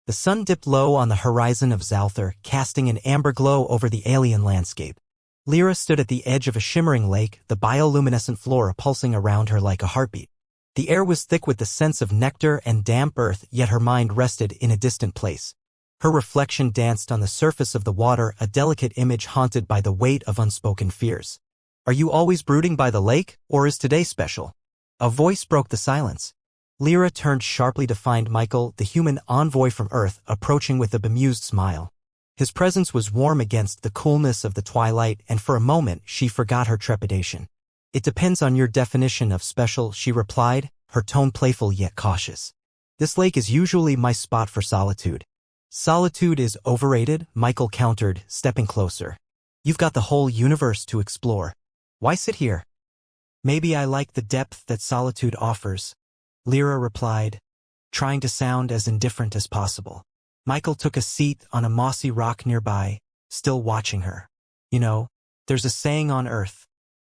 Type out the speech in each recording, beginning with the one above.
The sun dipped low on the horizon of Zalthar, casting an amber glow over the alien landscape. Lyra stood at the edge of a shimmering lake, the bioluminescent flora pulsing around her like a heartbeat. The air was thick with the sense of nectar and damp earth, yet her mind rested in a distant place. Her reflection danced on the surface of the water, a delicate image haunted by the weight of unspoken fears. "Are you always brooding by the lake, or is today special?" A voice broke the silence. Lyra turned sharply to find Michael, the human envoy from Earth, approaching with a bemused smile. His presence was warm against the coolness of the twilight, and for a moment she forgot her trepidation. "It depends on your definition of special," she replied, her tone playful yet cautious. "This lake is usually my spot for solitude." "Solitude is overrated," Michael countered, stepping closer. "You've got the whole universe to explore. Why sit here?" "Maybe I like the depth that solitude offers," Lyra replied, trying to sound as indifferent as possible. Michael took a seat on a mossy rock nearby, still watching her. "You know, there's a saying on Earth.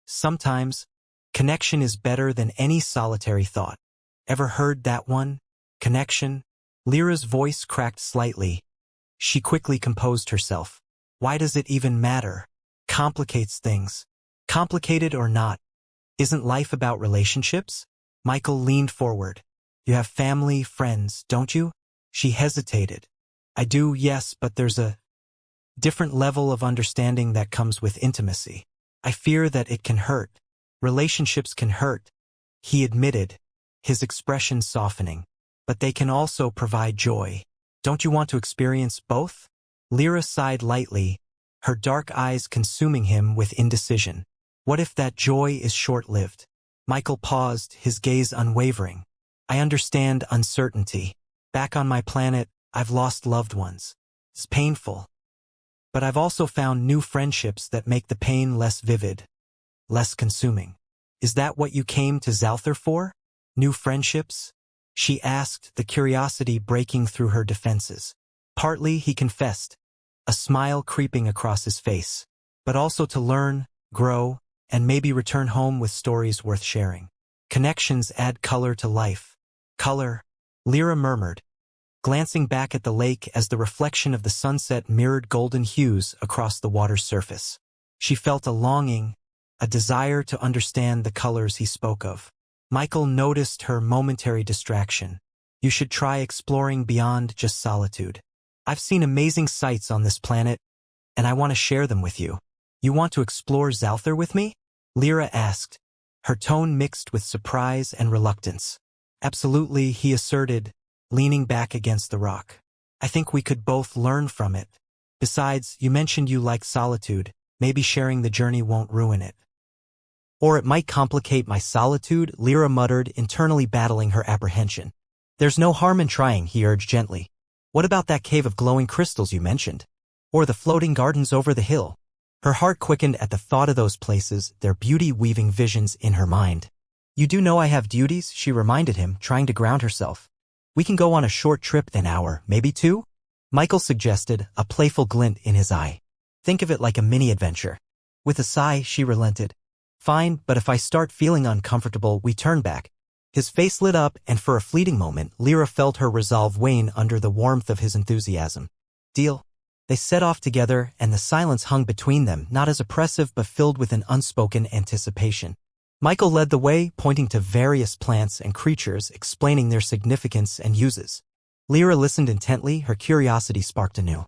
Sometimes, connection is better than any solitary thought. Ever heard that one? Connection?" Lyra's voice cracked slightly. She quickly composed herself. "Why does it even matter? Complicates things. Complicated or not. Isn't life about relationships?" Michael leaned forward. "You have family, friends, don't you?" She hesitated. "I do, yes, but there's a different level of understanding that comes with intimacy. I fear that it can hurt. Relationships can hurt," he admitted, his expression softening. "But they can also provide joy. Don't you want to experience both?" Lyra sighed lightly, her dark eyes consuming him with indecision. "What if that joy is short-lived?" Michael paused, his gaze unwavering. "I understand uncertainty. Back on my planet, I've lost loved ones. It's painful. But I've also found new friendships that make the pain less vivid, less consuming." "Is that what you came to Zalthar for? New friendships?" she asked, the curiosity breaking through her defenses. "Partly," he confessed, a smile creeping across his face. "But also to learn, grow, and maybe return home with stories worth sharing. Connections add color to life." "Color?" Lyra murmured, glancing back at the lake as the reflection of the sunset mirrored golden hues across the water's surface. She felt a longing, a desire to understand the colors he spoke of. Michael noticed her momentary distraction. "You should try exploring beyond just solitude. I've seen amazing sights on this planet, and I want to share them with you." "You want to explore Zalthar with me?" Lyra asked, her tone mixed with surprise and reluctance. "Absolutely," he asserted, leaning back against the rock. "I think we could both learn from it. Besides, you mentioned you like solitude. Maybe sharing the journey won't ruin it." "Or it might complicate my solitude," Lyra muttered, internally battling her apprehension. "There's no harm in trying," he urged gently. "What about that cave of glowing crystals you mentioned? Or the floating gardens over the hill?" Her heart quickened at the thought of those places, their beauty weaving visions in her mind. "You do know I have duties," she reminded him, trying to ground herself. "We can go on a short trip an hour, maybe two?" Michael suggested, a playful glint in his eye. "Think of it like a mini-adventure." With a sigh, she relented. "Fine, but if I start feeling uncomfortable, we turn back." His face lit up, and for a fleeting moment, Lyra felt her resolve wane under the warmth of his enthusiasm. "Deal." They set off together, and the silence hung between them, not as oppressive but filled with an unspoken anticipation. Michael led the way, pointing to various plants and creatures, explaining their significance and uses. Lyra listened intently, her curiosity sparked anew.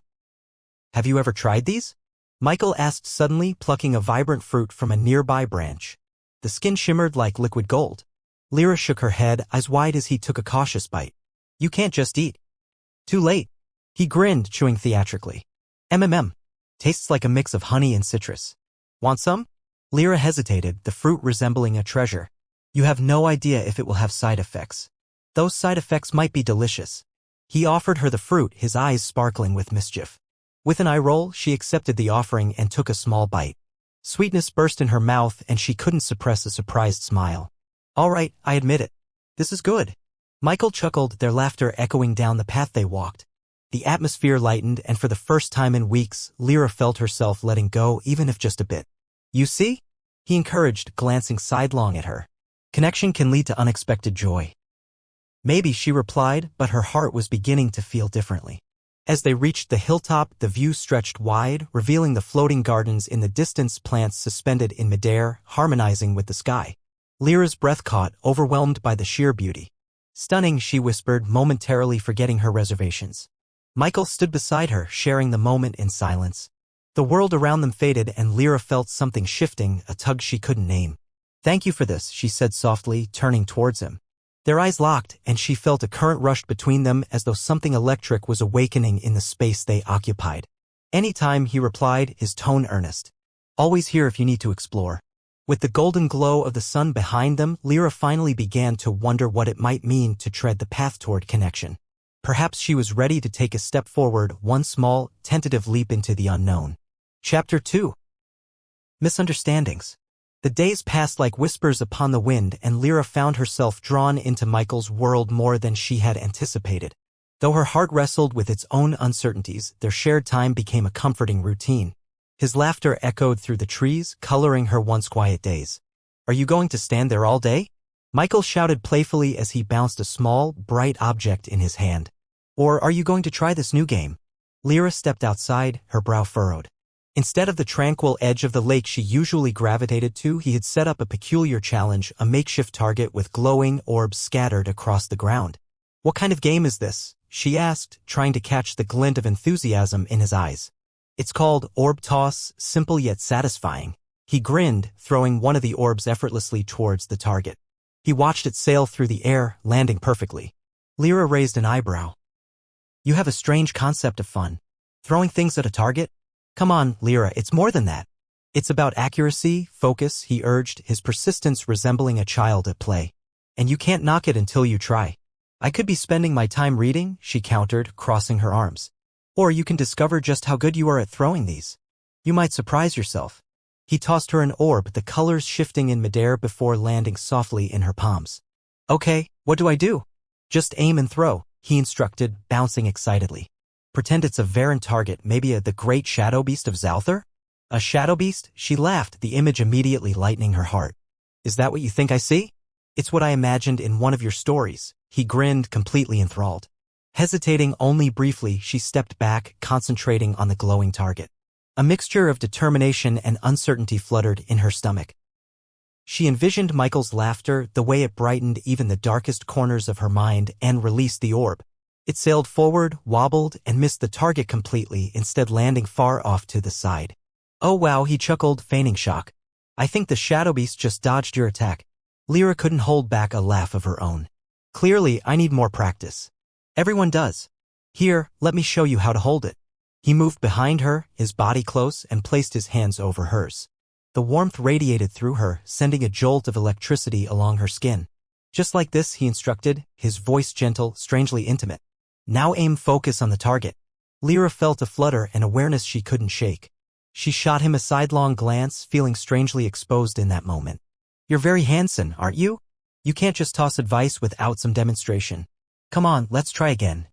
"Have you ever tried these?" Michael asked suddenly, plucking a vibrant fruit from a nearby branch. The skin shimmered like liquid gold. Lyra shook her head, eyes wide as he took a cautious bite. "You can't just eat." "Too late." He grinned, chewing theatrically. Tastes like a mix of honey and citrus. Want some?" Lyra hesitated, the fruit resembling a treasure. "You have no idea if it will have side effects." "Those side effects might be delicious." He offered her the fruit, his eyes sparkling with mischief. With an eye roll, she accepted the offering and took a small bite. Sweetness burst in her mouth, and she couldn't suppress a surprised smile. "All right, I admit it. This is good." Michael chuckled, their laughter echoing down the path they walked. The atmosphere lightened, and for the first time in weeks, Lyra felt herself letting go, even if just a bit. "You see?" he encouraged, glancing sidelong at her. "Connection can lead to unexpected joy." Maybe, she replied, but her heart was beginning to feel differently. As they reached the hilltop, the view stretched wide, revealing the floating gardens in the distance, plants suspended in midair, harmonizing with the sky. Lyra's breath caught, overwhelmed by the sheer beauty. Stunning, she whispered, momentarily forgetting her reservations. Michael stood beside her, sharing the moment in silence. The world around them faded and Lyra felt something shifting, a tug she couldn't name. "Thank you for this," she said softly, turning towards him. Their eyes locked, and she felt a current rushed between them as though something electric was awakening in the space they occupied. "Anytime," he replied, his tone earnest. "Always here if you need to explore." With the golden glow of the sun behind them, Lyra finally began to wonder what it might mean to tread the path toward connection. Perhaps she was ready to take a step forward, one small, tentative leap into the unknown. Chapter 2. Misunderstandings. The days passed like whispers upon the wind, and Lyra found herself drawn into Michael's world more than she had anticipated. Though her heart wrestled with its own uncertainties, their shared time became a comforting routine. His laughter echoed through the trees, coloring her once quiet days. "Are you going to stand there all day?" Michael shouted playfully as he bounced a small, bright object in his hand. "Or are you going to try this new game?" Lyra stepped outside, her brow furrowed. Instead of the tranquil edge of the lake she usually gravitated to, he had set up a peculiar challenge, a makeshift target with glowing orbs scattered across the ground. "What kind of game is this?" she asked, trying to catch the glint of enthusiasm in his eyes. "It's called Orb Toss, simple yet satisfying." He grinned, throwing one of the orbs effortlessly towards the target. He watched it sail through the air, landing perfectly. Lyra raised an eyebrow. "You have a strange concept of fun. Throwing things at a target? Come on, Lyra, it's more than that. It's about accuracy, focus," he urged, his persistence resembling a child at play. "And you can't knock it until you try." "I could be spending my time reading," she countered, crossing her arms. "Or you can discover just how good you are at throwing these. You might surprise yourself." He tossed her an orb, the colors shifting in midair before landing softly in her palms. "Okay, what do I do?" "Just aim and throw," he instructed, bouncing excitedly. "Pretend it's a Varen target, maybe the great shadow beast of Zalthar?" "A shadow beast?" She laughed, the image immediately lightening her heart. "Is that what you think I see?" "It's what I imagined in one of your stories." He grinned, completely enthralled. Hesitating only briefly, she stepped back, concentrating on the glowing target. A mixture of determination and uncertainty fluttered in her stomach. She envisioned Michael's laughter, the way it brightened even the darkest corners of her mind, and released the orb. It sailed forward, wobbled, and missed the target completely, instead landing far off to the side. "Oh wow," he chuckled, feigning shock. "I think the shadow beast just dodged your attack." Lyra couldn't hold back a laugh of her own. "Clearly, I need more practice." "Everyone does. Here, let me show you how to hold it." He moved behind her, his body close, and placed his hands over hers. The warmth radiated through her, sending a jolt of electricity along her skin. "Just like this," he instructed, his voice gentle, strangely intimate. "Now aim, focus on the target." Lyra felt a flutter, an awareness she couldn't shake. She shot him a sidelong glance, feeling strangely exposed in that moment. "You're very handsome, aren't you? You can't just toss advice without some demonstration. Come on, let's try again."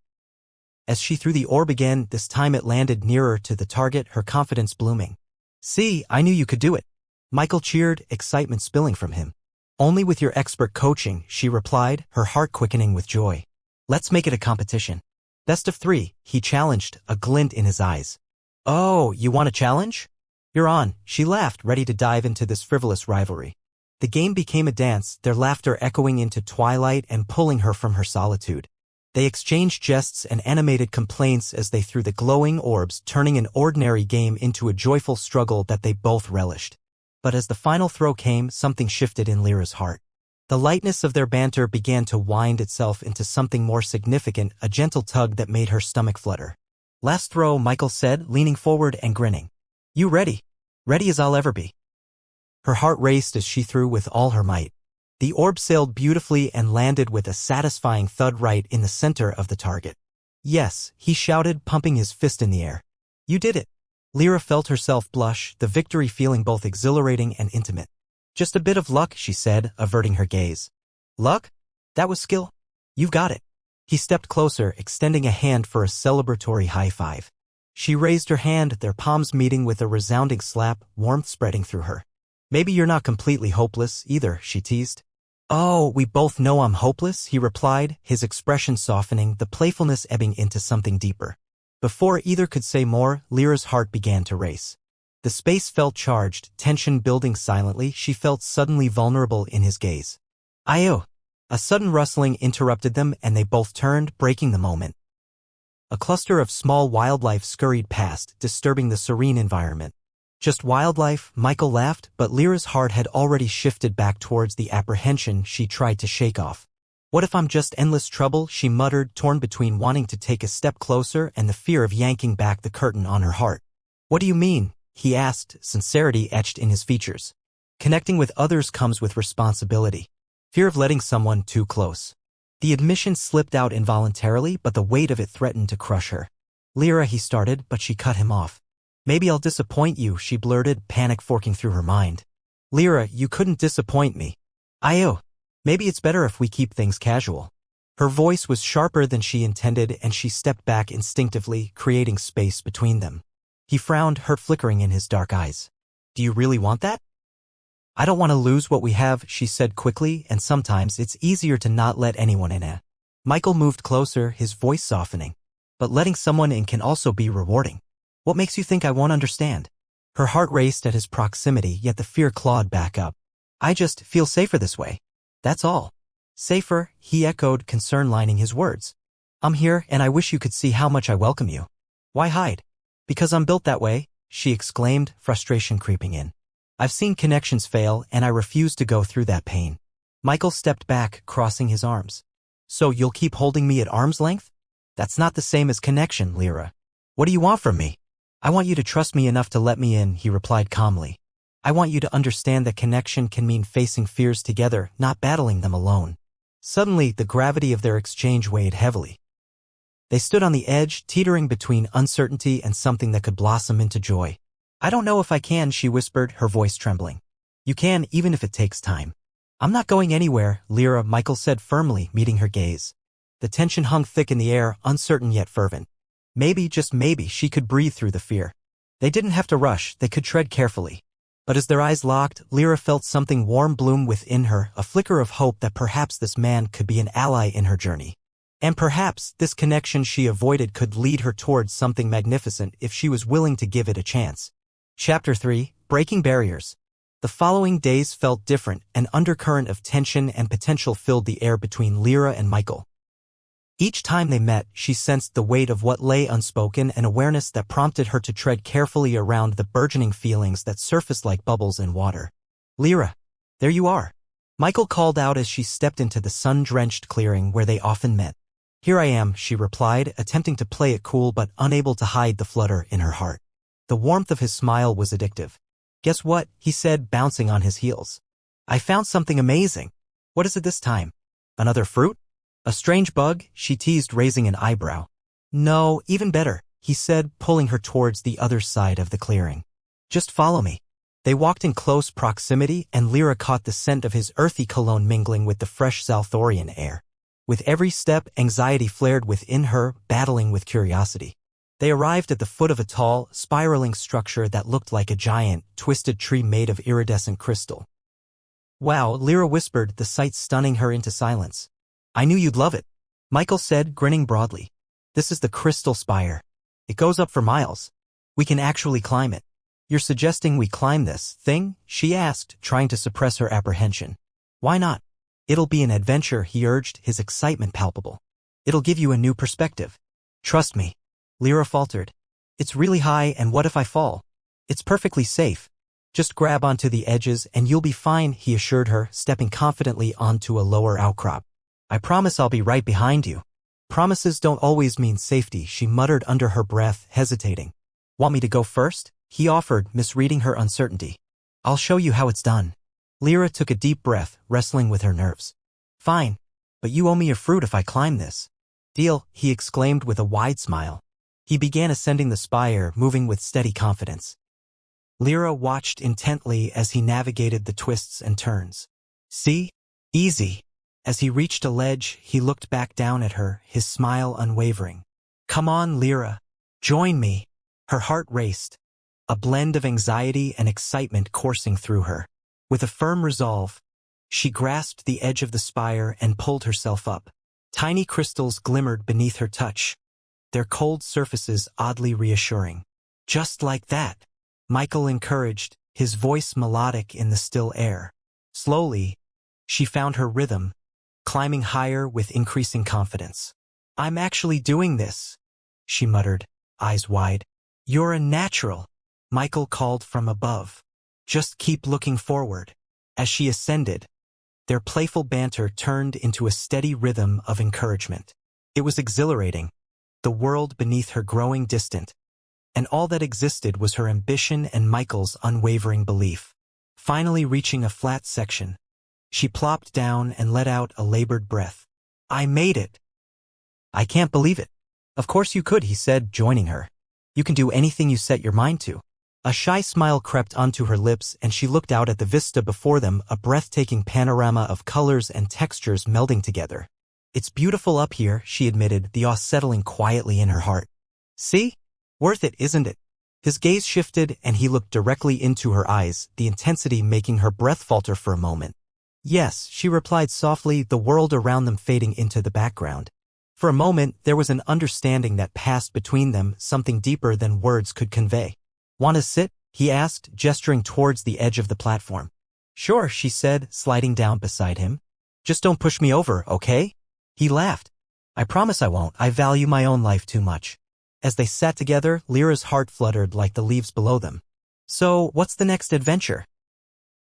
As she threw the orb again, this time it landed nearer to the target, her confidence blooming. "See, I knew you could do it." Michael cheered, excitement spilling from him. "Only with your expert coaching," she replied, her heart quickening with joy. "Let's make it a competition." "Best of 3, he challenged, a glint in his eyes. "Oh, you want a challenge? You're on," she laughed, ready to dive into this frivolous rivalry. The game became a dance, their laughter echoing into twilight and pulling her from her solitude. They exchanged jests and animated complaints as they threw the glowing orbs, turning an ordinary game into a joyful struggle that they both relished. But as the final throw came, something shifted in Lyra's heart. The lightness of their banter began to wind itself into something more significant, a gentle tug that made her stomach flutter. "Last throw," Michael said, leaning forward and grinning. "You ready?" "Ready as I'll ever be." Her heart raced as she threw with all her might. The orb sailed beautifully and landed with a satisfying thud right in the center of the target. "Yes," he shouted, pumping his fist in the air. "You did it." Lyra felt herself blush, the victory feeling both exhilarating and intimate. "Just a bit of luck," she said, averting her gaze. "Luck? That was skill. You've got it." He stepped closer, extending a hand for a celebratory high five. She raised her hand, their palms meeting with a resounding slap, warmth spreading through her. "Maybe you're not completely hopeless, either," she teased. "Oh, we both know I'm hopeless," he replied, his expression softening, the playfulness ebbing into something deeper. Before either could say more, Lyra's heart began to race. The space felt charged, tension building silently. She felt suddenly vulnerable in his gaze. "Ayo!" A sudden rustling interrupted them and they both turned, breaking the moment. A cluster of small wildlife scurried past, disturbing the serene environment. "Just wildlife," Michael laughed, but Lyra's heart had already shifted back towards the apprehension she tried to shake off. "What if I'm just endless trouble?" she muttered, torn between wanting to take a step closer and the fear of yanking back the curtain on her heart. "What do you mean?" he asked, sincerity etched in his features. "Connecting with others comes with responsibility. Fear of letting someone too close." The admission slipped out involuntarily, but the weight of it threatened to crush her. "Lyra," he started, but she cut him off. "Maybe I'll disappoint you," she blurted, panic forking through her mind. "Lyra, you couldn't disappoint me." "Ayo. Maybe it's better if we keep things casual." Her voice was sharper than she intended and she stepped back instinctively, creating space between them. He frowned, hurt flickering in his dark eyes. "Do you really want that?" "I don't want to lose what we have," she said quickly, "and sometimes it's easier to not let anyone in." Michael moved closer, his voice softening. "But letting someone in can also be rewarding. What makes you think I won't understand?" Her heart raced at his proximity, yet the fear clawed back up. "I just feel safer this way. That's all." "Safer," he echoed, concern lining his words. "I'm here, and I wish you could see how much I welcome you." "Why hide?" "Because I'm built that way," she exclaimed, frustration creeping in. "I've seen connections fail, and I refuse to go through that pain." Michael stepped back, crossing his arms. "So you'll keep holding me at arm's length?" "That's not the same as connection, Lyra." "What do you want from me?" "I want you to trust me enough to let me in," he replied calmly. "I want you to understand that connection can mean facing fears together, not battling them alone." Suddenly, the gravity of their exchange weighed heavily. They stood on the edge, teetering between uncertainty and something that could blossom into joy. "I don't know if I can," she whispered, her voice trembling. "You can, even if it takes time." "I'm not going anywhere," Lyra, Michael said firmly, meeting her gaze. The tension hung thick in the air, uncertain yet fervent. Maybe, just maybe, she could breathe through the fear. They didn't have to rush, they could tread carefully. But as their eyes locked, Lyra felt something warm bloom within her, a flicker of hope that perhaps this man could be an ally in her journey. And perhaps this connection she avoided could lead her towards something magnificent if she was willing to give it a chance. Chapter 3, Breaking Barriers. The following days felt different, an undercurrent of tension and potential filled the air between Lyra and Michael. Each time they met, she sensed the weight of what lay unspoken, an awareness that prompted her to tread carefully around the burgeoning feelings that surfaced like bubbles in water. "Lyra, there you are," Michael called out as she stepped into the sun-drenched clearing where they often met. "Here I am," she replied, attempting to play it cool but unable to hide the flutter in her heart. The warmth of his smile was addictive. "Guess what?" he said, bouncing on his heels. "I found something amazing." "What is it this time? Another fruit?" "A strange bug?" she teased, raising an eyebrow. "No, even better," he said, pulling her towards the other side of the clearing. "Just follow me." They walked in close proximity, and Lyra caught the scent of his earthy cologne mingling with the fresh Zalthorian air. With every step, anxiety flared within her, battling with curiosity. They arrived at the foot of a tall, spiraling structure that looked like a giant, twisted tree made of iridescent crystal. "Wow," Lyra whispered, the sight stunning her into silence. "I knew you'd love it," Michael said, grinning broadly. "This is the Crystal Spire. It goes up for miles. We can actually climb it." "You're suggesting we climb this thing?" she asked, trying to suppress her apprehension. "Why not? It'll be an adventure," he urged, his excitement palpable. "It'll give you a new perspective." "Trust me," Lyra faltered. "It's really high, and what if I fall?" "It's perfectly safe. Just grab onto the edges and you'll be fine," he assured her, stepping confidently onto a lower outcrop. "I promise I'll be right behind you." "Promises don't always mean safety," she muttered under her breath, hesitating. "Want me to go first?" he offered, misreading her uncertainty. "I'll show you how it's done." Lyra took a deep breath, wrestling with her nerves. "Fine, but you owe me a fruit if I climb this." "Deal," he exclaimed with a wide smile. He began ascending the spire, moving with steady confidence. Lyra watched intently as he navigated the twists and turns. "See? Easy." As he reached a ledge, he looked back down at her, his smile unwavering. "Come on, Lyra. Join me." Her heart raced, a blend of anxiety and excitement coursing through her. With a firm resolve, She grasped the edge of the spire and pulled herself up. Tiny crystals glimmered beneath her touch, their cold surfaces oddly reassuring. Just like that, Michael encouraged, his voice melodic in the still air. Slowly, she found her rhythm, climbing higher with increasing confidence. "I'm actually doing this," she muttered, eyes wide. "You're a natural," Michael called from above. "Just keep looking forward." As she ascended, their playful banter turned into a steady rhythm of encouragement. It was exhilarating, the world beneath her growing distant, and all that existed was her ambition and Michael's unwavering belief. Finally reaching a flat section, she plopped down and let out a labored breath. "I made it." "I can't believe it." "Of course you could," he said, joining her. "You can do anything you set your mind to." A shy smile crept onto her lips and she looked out at the vista before them, a breathtaking panorama of colors and textures melding together. "It's beautiful up here," she admitted, the awe settling quietly in her heart. "See? Worth it, isn't it?" His gaze shifted and he looked directly into her eyes, the intensity making her breath falter for a moment. "Yes," she replied softly, the world around them fading into the background. For a moment, there was an understanding that passed between them, something deeper than words could convey. "Want to sit?" he asked, gesturing towards the edge of the platform. "Sure," she said, sliding down beside him. "Just don't push me over, okay?" He laughed. "I promise I won't. I value my own life too much." As they sat together, Lyra's heart fluttered like the leaves below them. "So, what's the next adventure?"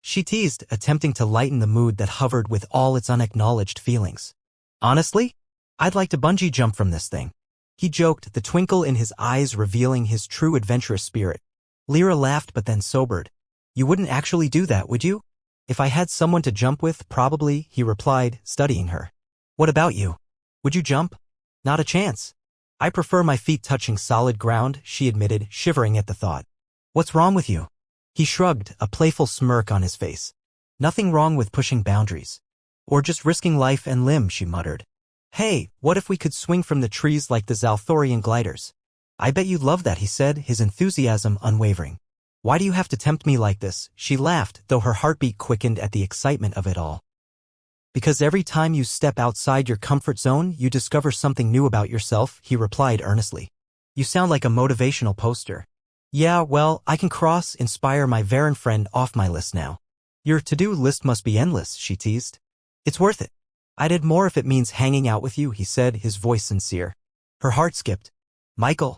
she teased, attempting to lighten the mood that hovered with all its unacknowledged feelings. "Honestly, I'd like to bungee jump from this thing," he joked, the twinkle in his eyes revealing his true adventurous spirit. Lyra laughed but then sobered. "You wouldn't actually do that, would you?" "If I had someone to jump with, probably," he replied, studying her. "What about you? Would you jump?" "Not a chance. I prefer my feet touching solid ground," she admitted, shivering at the thought. "What's wrong with you?" He shrugged, a playful smirk on his face. "Nothing wrong with pushing boundaries. Or just risking life and limb," she muttered. "Hey, what if we could swing from the trees like the Zalthorian gliders?" "I bet you'd love that," he said, his enthusiasm unwavering. "Why do you have to tempt me like this?" She laughed, though her heartbeat quickened at the excitement of it all. "Because every time you step outside your comfort zone, you discover something new about yourself," he replied earnestly. "You sound like a motivational poster." "Yeah, well, I can inspire my Varen friend off my list now." "Your to-do list must be endless," she teased. "It's worth it. I'd add more if it means hanging out with you," he said, his voice sincere. Her heart skipped. "Michael?"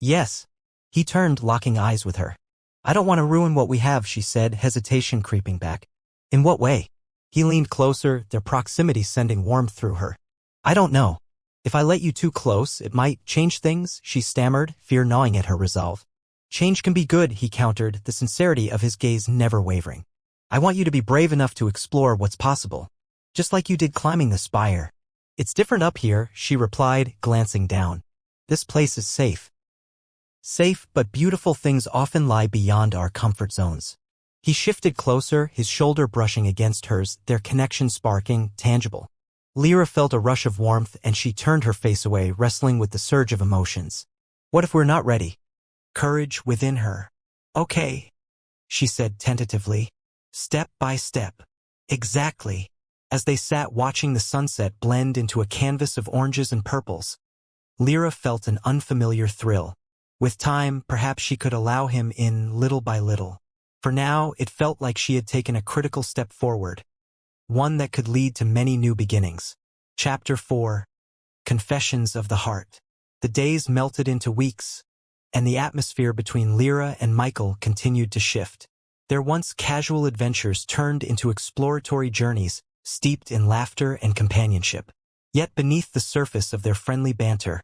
"Yes." He turned, locking eyes with her. "I don't want to ruin what we have," she said, hesitation creeping back. "In what way?" He leaned closer, their proximity sending warmth through her. "I don't know. If I let you too close, it might change things," she stammered, fear gnawing at her resolve. "Change can be good," he countered, the sincerity of his gaze never wavering. "I want you to be brave enough to explore what's possible. Just like you did climbing the spire." "It's different up here," she replied, glancing down. "This place is safe." Safe, but beautiful things often lie beyond our comfort zones. He shifted closer, his shoulder brushing against hers, their connection sparking, tangible. Lyra felt a rush of warmth and she turned her face away, wrestling with the surge of emotions. "What if we're not ready?" Courage within her. "Okay," she said tentatively. "Step by step." "Exactly." As they sat watching the sunset blend into a canvas of oranges and purples, Lyra felt an unfamiliar thrill. With time, perhaps she could allow him in little by little. For now, it felt like she had taken a critical step forward, one that could lead to many new beginnings. Chapter 4. Confessions of the Heart. The days melted into weeks, and the atmosphere between Lyra and Michael continued to shift. Their once casual adventures turned into exploratory journeys, steeped in laughter and companionship. Yet beneath the surface of their friendly banter,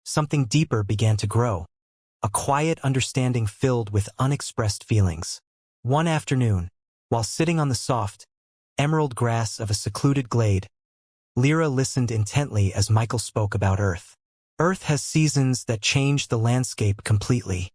something deeper began to grow. A quiet understanding filled with unexpressed feelings. One afternoon, while sitting on the soft, emerald grass of a secluded glade, Lyra listened intently as Michael spoke about Earth. "Earth has seasons that change the landscape completely.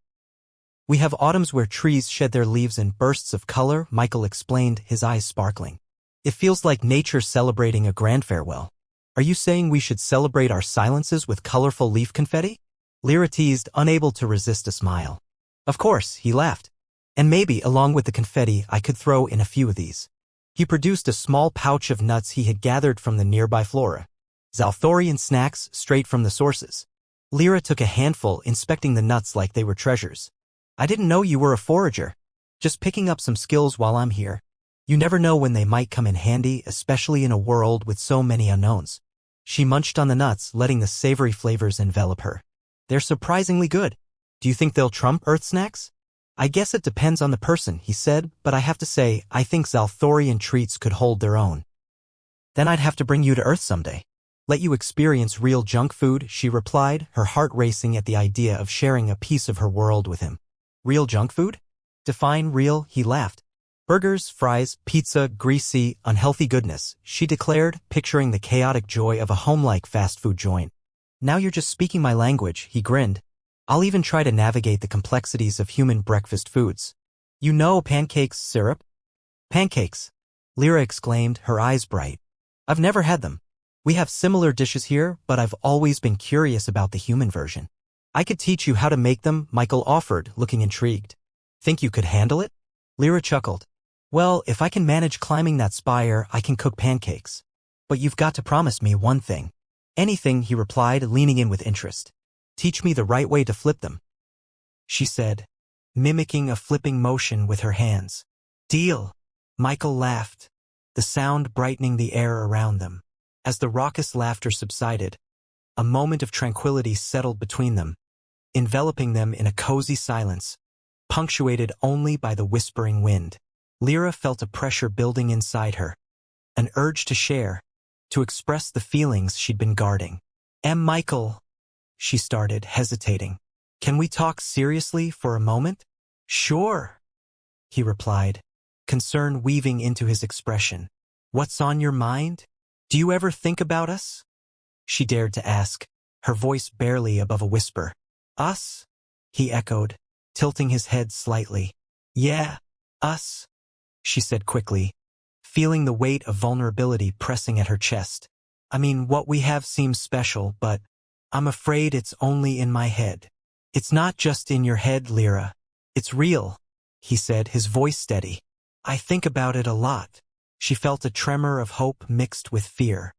We have autumns where trees shed their leaves in bursts of color," Michael explained, his eyes sparkling. "It feels like nature celebrating a grand farewell." "Are you saying we should celebrate our silences with colorful leaf confetti?" Lyra teased, unable to resist a smile. "Of course," he laughed. "And maybe, along with the confetti, I could throw in a few of these." He produced a small pouch of nuts he had gathered from the nearby flora. Zalthorian snacks straight from the sources. Lyra took a handful, inspecting the nuts like they were treasures. I didn't know you were a forager. Just picking up some skills while I'm here. You never know when they might come in handy, especially in a world with so many unknowns. She munched on the nuts, letting the savory flavors envelop her. They're surprisingly good. Do you think they'll trump Earth snacks? I guess it depends on the person, he said, but I have to say, I think Zalthorian treats could hold their own. Then I'd have to bring you to Earth someday. Let you experience real junk food, she replied, her heart racing at the idea of sharing a piece of her world with him. Real junk food? Define real, he laughed. Burgers, fries, pizza, greasy, unhealthy goodness, she declared, picturing the chaotic joy of a home-like fast food joint. Now you're just speaking my language, he grinned. I'll even try to navigate the complexities of human breakfast foods. You know pancakes, syrup? Pancakes, Lyra exclaimed, her eyes bright. I've never had them. We have similar dishes here, but I've always been curious about the human version. I could teach you how to make them, Michael offered, looking intrigued. Think you could handle it? Lyra chuckled. Well, if I can manage climbing that spire, I can cook pancakes. But you've got to promise me one thing. Anything, he replied, leaning in with interest. Teach me the right way to flip them, she said, mimicking a flipping motion with her hands. Deal, Michael laughed, the sound brightening the air around them. As the raucous laughter subsided, a moment of tranquility settled between them, enveloping them in a cozy silence, punctuated only by the whispering wind. Lyra felt a pressure building inside her, an urge to share, to express the feelings she'd been guarding. Michael, she started, hesitating. Can we talk seriously for a moment? Sure, he replied, concern weaving into his expression. What's on your mind? Do you ever think about us? She dared to ask, her voice barely above a whisper. Us? He echoed, tilting his head slightly. Yeah, us, she said quickly, feeling the weight of vulnerability pressing at her chest. I mean, what we have seems special, but I'm afraid it's only in my head. It's not just in your head, Lyra. It's real, he said, his voice steady. I think about it a lot. She felt a tremor of hope mixed with fear.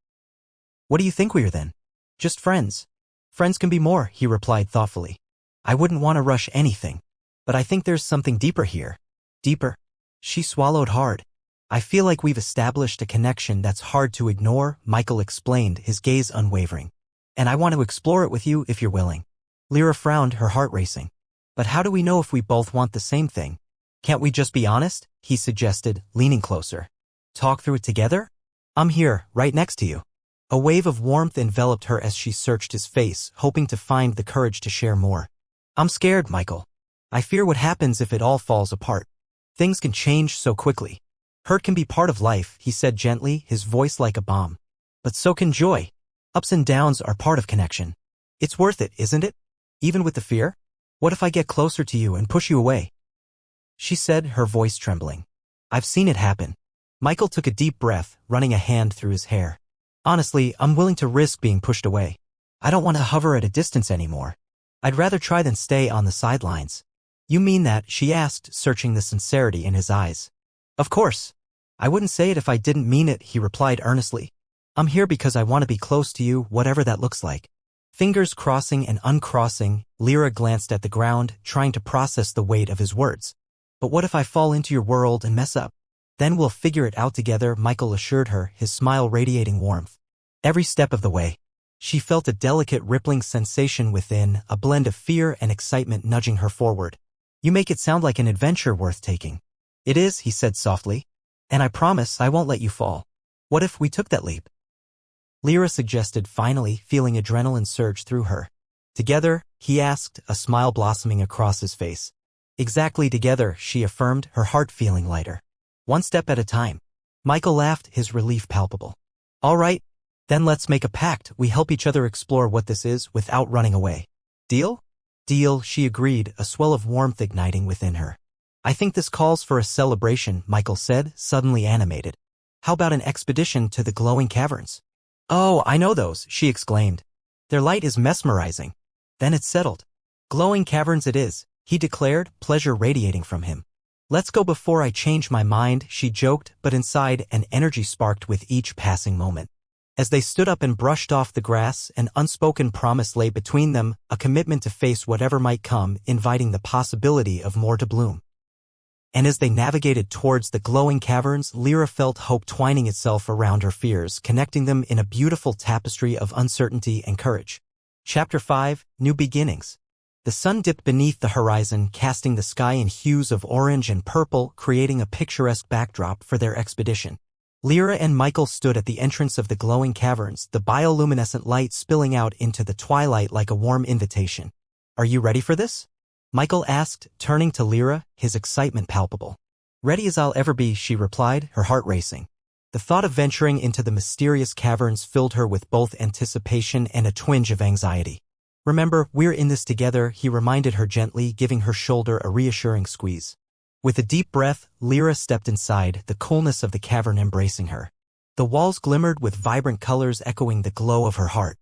What do you think we are then? Just friends. Friends can be more, he replied thoughtfully. I wouldn't want to rush anything. But I think there's something deeper here. Deeper. She swallowed hard. I feel like we've established a connection that's hard to ignore, Michael explained, his gaze unwavering. And I want to explore it with you if you're willing. Lyra frowned, her heart racing. But how do we know if we both want the same thing? Can't we just be honest? He suggested, leaning closer. Talk through it together? I'm here, right next to you. A wave of warmth enveloped her as she searched his face, hoping to find the courage to share more. I'm scared, Michael. I fear what happens if it all falls apart. Things can change so quickly. Hurt can be part of life, he said gently, his voice like a bomb. But so can joy. Ups and downs are part of connection. It's worth it, isn't it? Even with the fear? What if I get closer to you and push you away? She said, her voice trembling. I've seen it happen. Michael took a deep breath, running a hand through his hair. Honestly, I'm willing to risk being pushed away. I don't want to hover at a distance anymore. I'd rather try than stay on the sidelines. You mean that? She asked, searching the sincerity in his eyes. Of course. I wouldn't say it if I didn't mean it, he replied earnestly. I'm here because I want to be close to you, whatever that looks like. Fingers crossing and uncrossing, Lyra glanced at the ground, trying to process the weight of his words. But what if I fall into your world and mess up? Then we'll figure it out together, Michael assured her, his smile radiating warmth. Every step of the way. She felt a delicate rippling sensation within, a blend of fear and excitement nudging her forward. You make it sound like an adventure worth taking. It is, he said softly. And I promise I won't let you fall. What if we took that leap? Lyra suggested, finally, feeling adrenaline surge through her. Together, he asked, a smile blossoming across his face. Exactly together, she affirmed, her heart feeling lighter. One step at a time. Michael laughed, his relief palpable. All right, then let's make a pact. We help each other explore what this is without running away. Deal? Deal, she agreed, a swell of warmth igniting within her. I think this calls for a celebration, Michael said, suddenly animated. How about an expedition to the glowing caverns? Oh, I know those, she exclaimed. Their light is mesmerizing. Then it's settled. Glowing caverns it is, he declared, pleasure radiating from him. Let's go before I change my mind, she joked, but inside an energy sparked with each passing moment. As they stood up and brushed off the grass, an unspoken promise lay between them, a commitment to face whatever might come, inviting the possibility of more to bloom. And as they navigated towards the glowing caverns, Lyra felt hope twining itself around her fears, connecting them in a beautiful tapestry of uncertainty and courage. Chapter 5, New Beginnings. The sun dipped beneath the horizon, casting the sky in hues of orange and purple, creating a picturesque backdrop for their expedition. Lyra and Michael stood at the entrance of the glowing caverns, the bioluminescent light spilling out into the twilight like a warm invitation. Are you ready for this? Michael asked, turning to Lyra, his excitement palpable. Ready as I'll ever be, she replied, her heart racing. The thought of venturing into the mysterious caverns filled her with both anticipation and a twinge of anxiety. Remember, we're in this together, he reminded her gently, giving her shoulder a reassuring squeeze. With a deep breath, Lyra stepped inside, the coolness of the cavern embracing her. The walls glimmered with vibrant colors echoing the glow of her heart.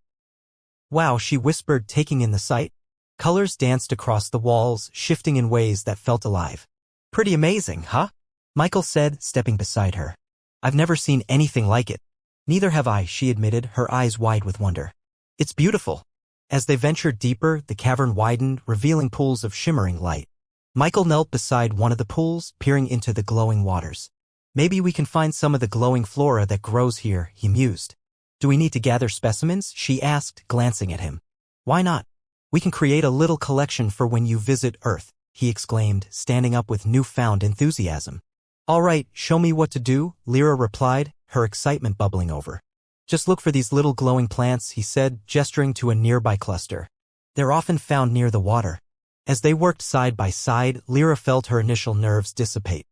Wow, she whispered, taking in the sight. Colors danced across the walls, shifting in ways that felt alive. Pretty amazing, huh? Michael said, stepping beside her. I've never seen anything like it. Neither have I, she admitted, her eyes wide with wonder. It's beautiful. As they ventured deeper, the cavern widened, revealing pools of shimmering light. Michael knelt beside one of the pools, peering into the glowing waters. Maybe we can find some of the glowing flora that grows here, he mused. Do we need to gather specimens? She asked, glancing at him. Why not? We can create a little collection for when you visit Earth, he exclaimed, standing up with newfound enthusiasm. All right, show me what to do, Lyra replied, her excitement bubbling over. Just look for these little glowing plants, he said, gesturing to a nearby cluster. They're often found near the water. As they worked side by side, Lyra felt her initial nerves dissipate.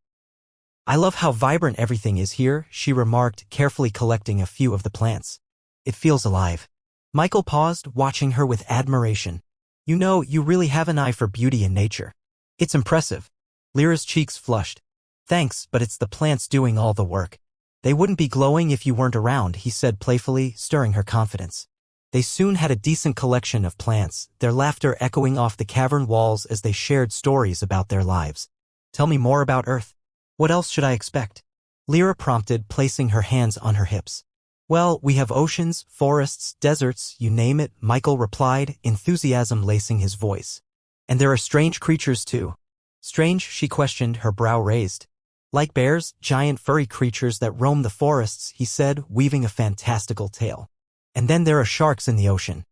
I love how vibrant everything is here, she remarked, carefully collecting a few of the plants. It feels alive. Michael paused, watching her with admiration. You know, you really have an eye for beauty in nature. It's impressive. Lyra's cheeks flushed. Thanks, but it's the plants doing all the work. They wouldn't be glowing if you weren't around, he said playfully, stirring her confidence. They soon had a decent collection of plants, their laughter echoing off the cavern walls as they shared stories about their lives. Tell me more about Earth. What else should I expect? Lyra prompted, placing her hands on her hips. Well, we have oceans, forests, deserts, you name it, Michael replied, enthusiasm lacing his voice. And there are strange creatures too. Strange, she questioned, her brow raised. Like bears, giant furry creatures that roam the forests, he said, weaving a fantastical tale. And then there are sharks in the ocean.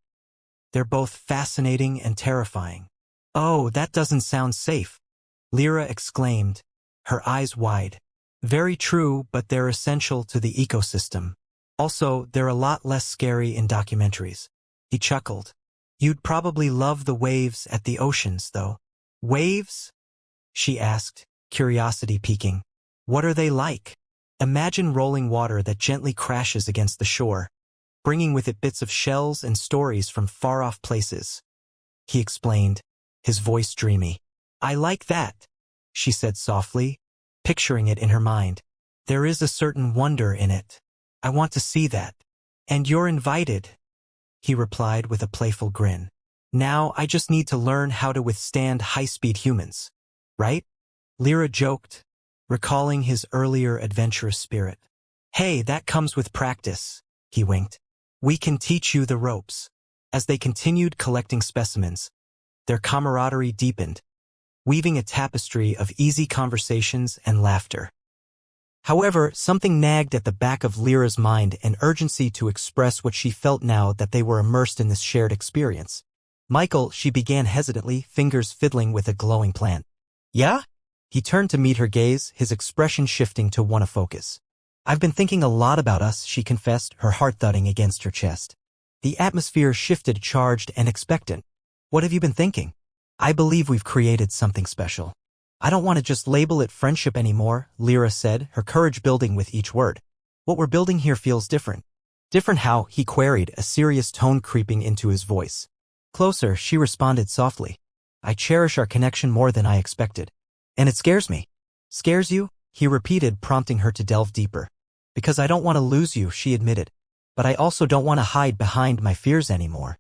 They're both fascinating and terrifying. Oh, that doesn't sound safe, Lyra exclaimed, her eyes wide. Very true, but they're essential to the ecosystem. Also, they're a lot less scary in documentaries. He chuckled. You'd probably love the waves at the oceans, though. Waves? She asked, curiosity piquing. What are they like? Imagine rolling water that gently crashes against the shore, bringing with it bits of shells and stories from far-off places. He explained, his voice dreamy. I like that, she said softly, picturing it in her mind. There is a certain wonder in it. I want to see that. And you're invited, he replied with a playful grin. Now I just need to learn how to withstand high-speed humans. Right? Lyra joked, recalling his earlier adventurous spirit. Hey, that comes with practice, he winked. We can teach you the ropes. As they continued collecting specimens, their camaraderie deepened, weaving a tapestry of easy conversations and laughter. However, something nagged at the back of Lyra's mind, an urgency to express what she felt now that they were immersed in this shared experience. Michael, she began hesitantly, fingers fiddling with a glowing plant. Yeah? He turned to meet her gaze, his expression shifting to one of focus. I've been thinking a lot about us, she confessed, her heart thudding against her chest. The atmosphere shifted, charged and expectant. What have you been thinking? I believe we've created something special. I don't want to just label it friendship anymore, Lyra said, her courage building with each word. What we're building here feels different. Different how? He queried, a serious tone creeping into his voice. Closer, she responded softly. I cherish our connection more than I expected. And it scares me. Scares you? He repeated, prompting her to delve deeper. Because I don't want to lose you, she admitted. But I also don't want to hide behind my fears anymore.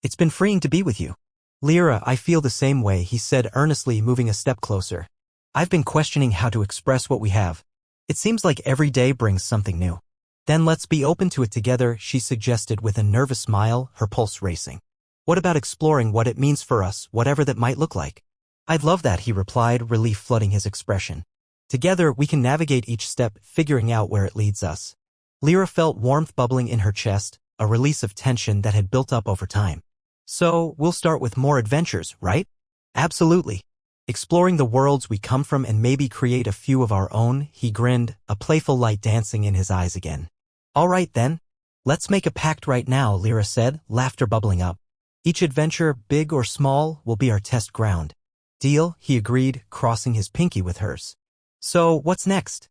It's been freeing to be with you. Lyra, I feel the same way, he said earnestly, moving a step closer. I've been questioning how to express what we have. It seems like every day brings something new. Then let's be open to it together, she suggested with a nervous smile, her pulse racing. What about exploring what it means for us, whatever that might look like? I'd love that, he replied, relief flooding his expression. Together, we can navigate each step, figuring out where it leads us. Lyra felt warmth bubbling in her chest, a release of tension that had built up over time. So, we'll start with more adventures, right? Absolutely. Exploring the worlds we come from and maybe create a few of our own, he grinned, a playful light dancing in his eyes again. All right then. Let's make a pact right now, Lyra said, laughter bubbling up. Each adventure, big or small, will be our test ground. Deal, he agreed, crossing his pinky with hers. So, what's next?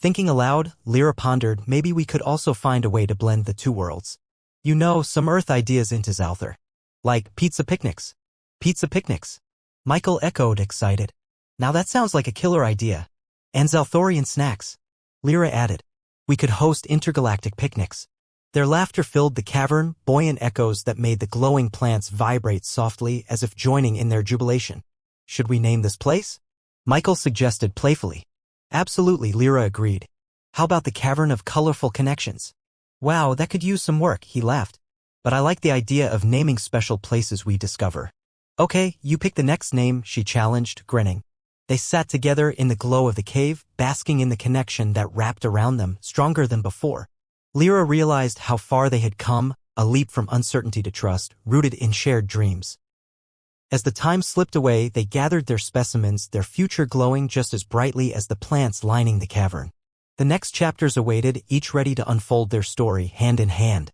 Thinking aloud, Lyra pondered maybe we could also find a way to blend the two worlds. You know, some Earth ideas into Zalthar. Like pizza picnics. Pizza picnics. Michael echoed, excited. Now that sounds like a killer idea. And Zalthorian snacks. Lyra added. We could host intergalactic picnics. Their laughter filled the cavern, buoyant echoes that made the glowing plants vibrate softly as if joining in their jubilation. Should we name this place? Michael suggested playfully. Absolutely, Lyra agreed. How about the Cavern of Colorful Connections? Wow, that could use some work, he laughed. But I like the idea of naming special places we discover. Okay, you pick the next name, she challenged, grinning. They sat together in the glow of the cave, basking in the connection that wrapped around them, stronger than before. Lyra realized how far they had come, a leap from uncertainty to trust, rooted in shared dreams. As the time slipped away, they gathered their specimens, their future glowing just as brightly as the plants lining the cavern. The next chapters awaited, each ready to unfold their story hand in hand.